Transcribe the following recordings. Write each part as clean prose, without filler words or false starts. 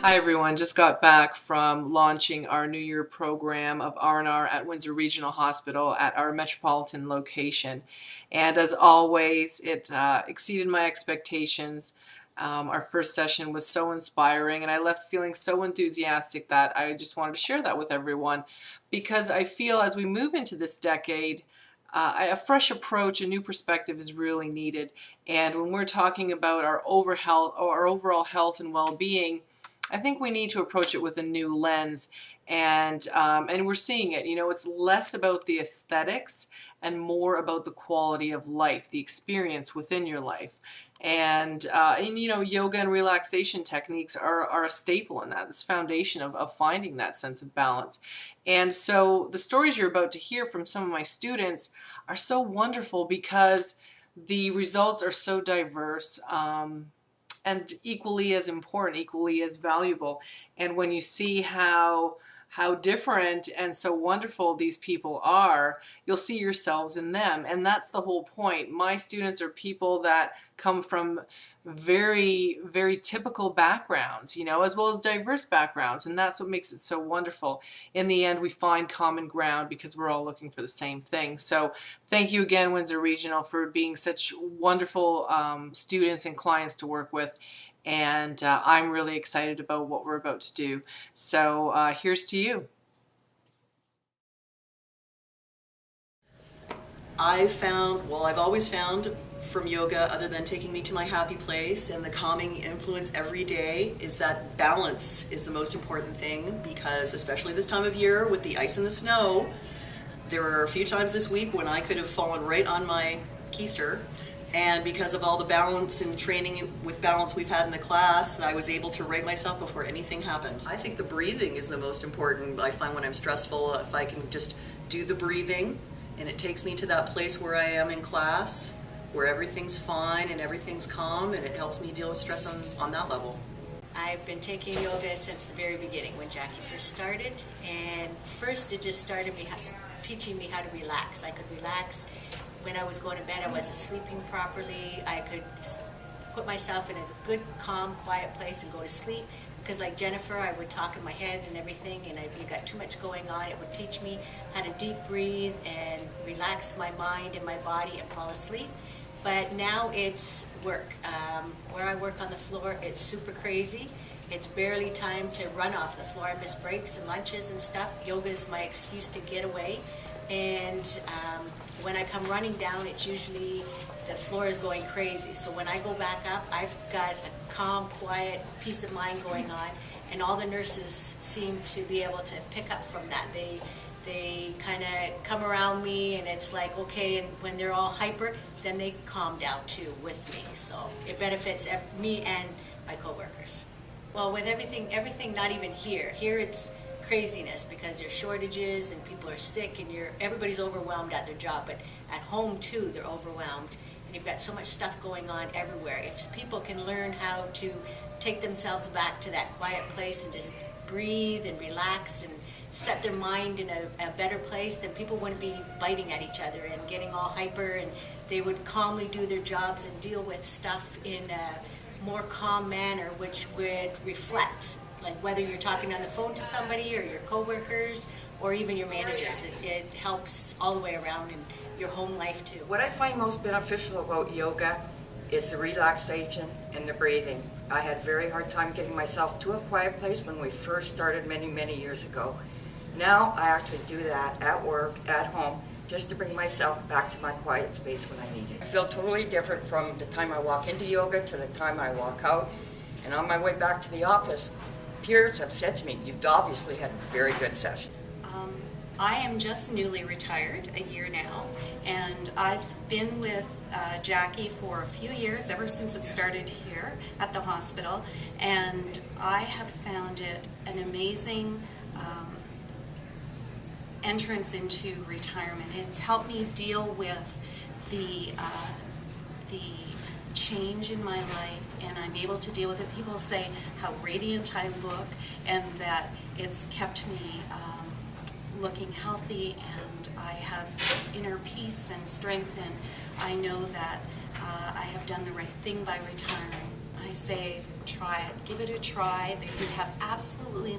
Hi everyone, just got back from launching our New Year program of R&R at Windsor Regional Hospital at our metropolitan location. And as always, it exceeded my expectations. Our first session was so inspiring and I left feeling so enthusiastic that I just wanted to share that with everyone, because I feel as we move into this decade, a fresh approach, a new perspective is really needed. And when we're talking about our overall health and well-being, I think we need to approach it with a new lens, and we're seeing it. You know, it's less about the aesthetics and more about the quality of life, the experience within your life. And you know, yoga and relaxation techniques are a staple in that. This foundation of finding that sense of balance. And so the stories you're about to hear from some of my students are so wonderful because the results are so diverse. And equally as important, equally as valuable. And when you see how different and so wonderful these people are, you'll see yourselves in them. And that's the whole point. My students are people that come from very, very typical backgrounds, you know, as well as diverse backgrounds. And that's what makes it so wonderful. In the end, we find common ground because we're all looking for the same thing. So thank you again, Windsor Regional, for being such wonderful students and clients to work with. And I'm really excited about what we're about to do. So here's to you. I've always found from yoga, other than taking me to my happy place and the calming influence every day, is that balance is the most important thing, because especially this time of year with the ice and the snow, there were a few times this week when I could have fallen right on my keister, and because of all the balance and training with balance we've had in the class, I was able to right myself before anything happened. I think the breathing is the most important. I find when I'm stressful, if I can just do the breathing, and it takes me to that place where I am in class, where everything's fine and everything's calm, and it helps me deal with stress on that level. I've been taking yoga since the very beginning, when Jackie first started. And first it just started teaching me how to relax. I could relax when I was going to bed. I wasn't sleeping properly. I could put myself in a good, calm, quiet place and go to sleep. Because like Jennifer, I would talk in my head and everything, and if you got too much going on, it would teach me how to deep breathe and relax my mind and my body and fall asleep. But now it's work. Where I work on the floor, it's super crazy. It's barely time to run off the floor. I miss breaks and lunches and stuff. Yoga is my excuse to get away. And when I come running down, it's usually the floor is going crazy. So when I go back up, I've got a calm, quiet, peace of mind going on. And all the nurses seem to be able to pick up from that. They kind of come around me, and it's like, okay, and when they're all hyper, then they calm down too with me. So it benefits me and my coworkers. Well, with everything not even here. Here it's craziness because there's shortages and people are sick and everybody's overwhelmed at their job. But at home too, they're overwhelmed. And you've got so much stuff going on everywhere. If people can learn how to take themselves back to that quiet place and just breathe and relax and set their mind in a better place, then people wouldn't be biting at each other and getting all hyper, and they would calmly do their jobs and deal with stuff in a more calm manner, which would reflect, like whether you're talking on the phone to somebody or your coworkers or even your managers. It helps all the way around in your home life too. What I find most beneficial about yoga is the relaxation and the breathing. I had a very hard time getting myself to a quiet place when we first started many years ago. Now I actually do that at work, at home, just to bring myself back to my quiet space when I need it. I feel totally different from the time I walk into yoga to the time I walk out. And on my way back to the office, peers have said to me, you've obviously had a very good session. I am just newly retired, a year now, and I've been with Jackie for a few years, ever since it started here at the hospital, and I have found it an amazing entrance into retirement. It's helped me deal with the change in my life, and I'm able to deal with it. People say how radiant I look, and that it's kept me looking healthy, and I have inner peace and strength, and I know that I have done the right thing by retiring. I say try it. Give it a try. You have absolutely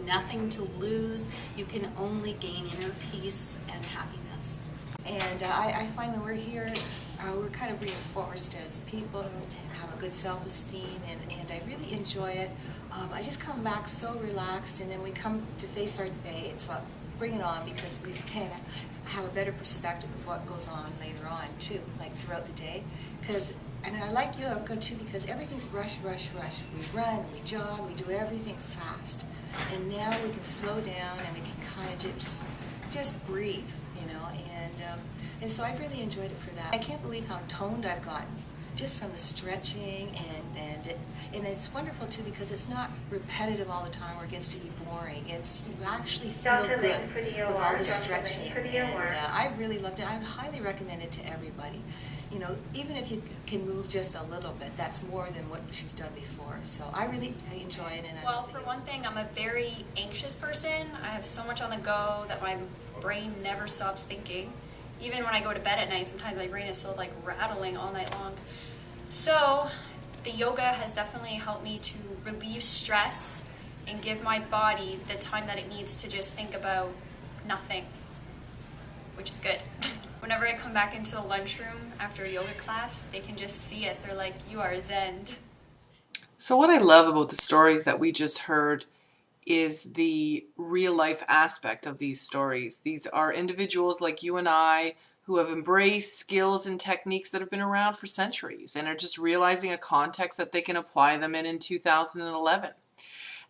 nothing to lose. You can only gain inner peace and happiness. And I find when we're here, we're kind of reinforced as people, have a good self-esteem, and I really enjoy it. I just come back so relaxed, and then we come to face our day. It's like, bring it on, because we kind of have a better perspective of what goes on later on, too, like throughout the day. And I like yoga, too, because everything's rush, rush, rush. We run, we jog, we do everything fast. And now we can slow down, and we can kind of just breathe, you know, and so I've really enjoyed it for that. I can't believe how toned I've gotten just from the stretching, and it's wonderful too because it's not repetitive all the time or it gets to be boring. It's, you actually feel good with all the stretching, and I really loved it. I would highly recommend it to everybody. You know, even if you can move just a little bit, that's more than what you've done before. So I really enjoy it. And well, for one thing, I'm a very anxious person. I have so much on the go that my brain never stops thinking. Even when I go to bed at night, sometimes my brain is still like rattling all night long. So the yoga has definitely helped me to relieve stress and give my body the time that it needs to just think about nothing, which is good. Whenever I come back into the lunchroom after a yoga class, they can just see it. They're like, you are zen. So what I love about the stories that we just heard is the real life aspect of these stories. These are individuals like you and I who have embraced skills and techniques that have been around for centuries and are just realizing a context that they can apply them in 2011.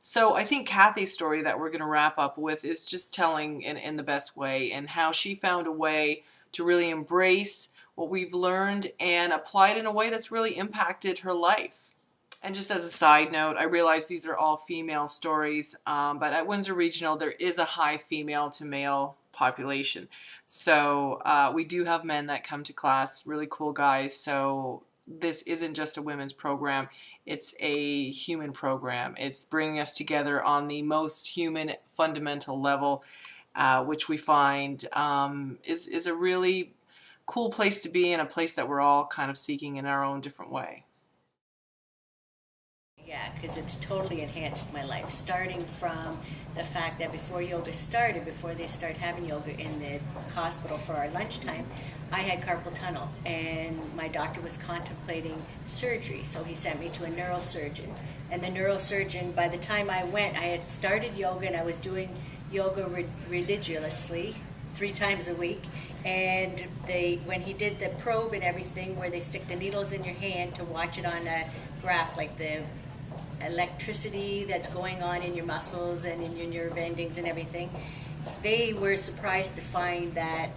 So I think Kathy's story that we're going to wrap up with is just telling in the best way, and how she found a way to really embrace what we've learned and apply it in a way that's really impacted her life. And just as a side note, I realize these are all female stories, but at Windsor Regional there is a high female to male population. So we do have men that come to class, really cool guys. So this isn't just a women's program, it's a human program. It's bringing us together on the most human fundamental level, which we find is a really cool place to be, and a place that we're all kind of seeking in our own different way. Yeah, because it's totally enhanced my life, starting from the fact that before yoga started, before they started having yoga in the hospital for our lunchtime, I had carpal tunnel, and my doctor was contemplating surgery, so he sent me to a neurosurgeon. And the neurosurgeon, by the time I went, I had started yoga, and I was doing yoga religiously 3 times a week. And when he did the probe and everything, where they stick the needles in your hand to watch it on a graph, like the electricity that's going on in your muscles and in your nerve endings and everything, they were surprised to find that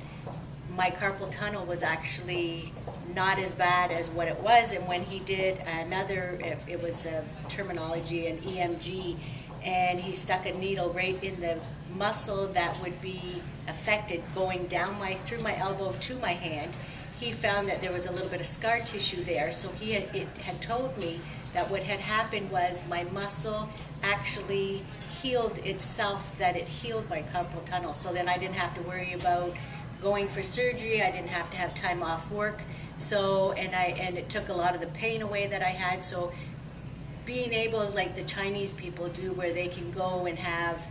my carpal tunnel was actually not as bad as what it was. And when he did another, it was a terminology, an EMG, and he stuck a needle right in the muscle that would be affected going down through my elbow to my hand, he found that there was a little bit of scar tissue there. So it had told me that what had happened was my muscle actually healed itself, that it healed my carpal tunnel. So then I didn't have to worry about going for surgery. I didn't have to have time off work. So, and it took a lot of the pain away that I had. So being able, like the Chinese people do, where they can go and have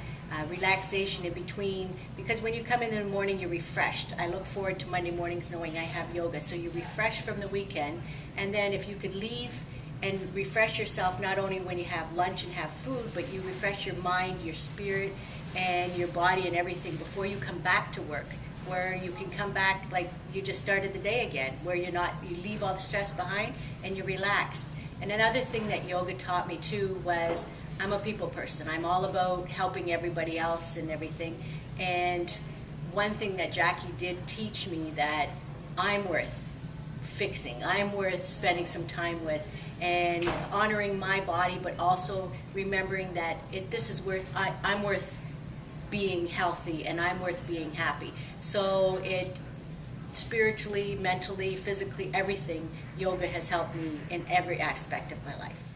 relaxation in between, because when you come in the morning, you're refreshed. I look forward to Monday mornings knowing I have yoga. So you refresh from the weekend, and then if you could leave and refresh yourself, not only when you have lunch and have food, but you refresh your mind, your spirit, and your body and everything before you come back to work, where you can come back like you just started the day again, where you leave all the stress behind and you're relaxed. And another thing that yoga taught me too was, I'm a people person. I'm all about helping everybody else and everything. And one thing that Jackie did teach me, that I'm worth fixing, I'm worth spending some time with, and honoring my body, but also remembering that I'm worth being healthy, and I'm worth being happy. So it spiritually, mentally, physically, everything, yoga has helped me in every aspect of my life.